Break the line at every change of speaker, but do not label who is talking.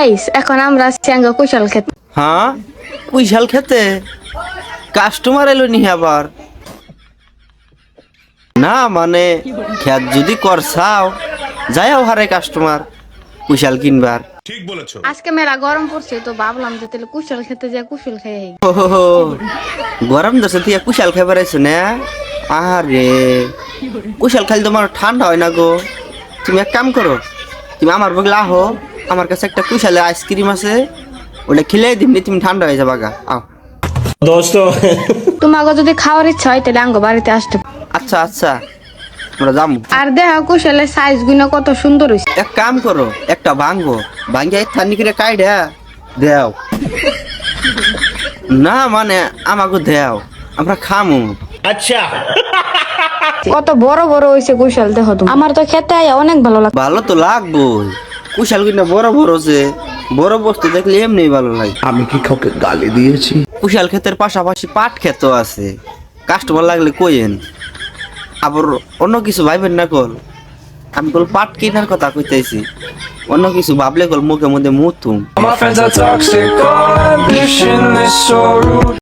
Guys এখন আমরা আছি আঙ্গ কুশল খেতে।
হ্যাঁ কুশাল খেতে কাস্টমার এলো নি আবার না মানে খেত যদি করছাও যাইও হারে কাস্টমার কুশাল কিনবার।
আজকে মেলা গরম পড়ছে তো ভাবলাম যে তাহলে কুশল খেতে যাই কুশল খেয়ে আই।
ও গরম ধরছে তুই কুশাল খাইবার আইছো না? আরে কুশাল খাইলে তোমার ঠান্ডা হয় না গো। তুমি এক কাম করো, তুমি আমার বগলে আহো, আমার কাছে একটা কুশালে আইসক্রিম আছে, ওটা খেলে দিমনি তুমি ঠান্ডা হয়ে যাবা গা। আও
তোমাকে যদি খাওয়ার ইচ্ছা হয় তাহলে আঙ্গ বাড়িতে আসতে পারো।
আচ্ছা আচ্ছা আমরা যাবো।
আর দেখো কুশলের সাইজ গুলো কত সুন্দর হয়েছে।
এক কাম করো, একটা ভাঙ্গো ভাঙ্গে ঠান্ডি করে কাইডা দেও না মানে আমাকে দেও আমরা খামু।
কত বড় বড় হয়েছে কুশল দেখো তুমি। আমার তো খেতে আয়া অনেক ভালো লাগে।
ভালো তো লাগবো, কুশাল কিনা বড় বড় যে বড় বস্তু দেখলে এমনি ভালো লাগে।
আমি কি কাউকে গালি দিয়েছি?
কুশাল ক্ষেতের পাশাপাশি পাট ক্ষেতও আছে, কাস্টমার লাগলে কইেন। আবার অন্য কিছু ভাইবেন না কল, আমি কল পাট কেনার কথা কইতেছি, অন্য কিছু ভাবলে কল মুখে মধ্যে মুতুম।
My friends are toxic, all ambition is so rude.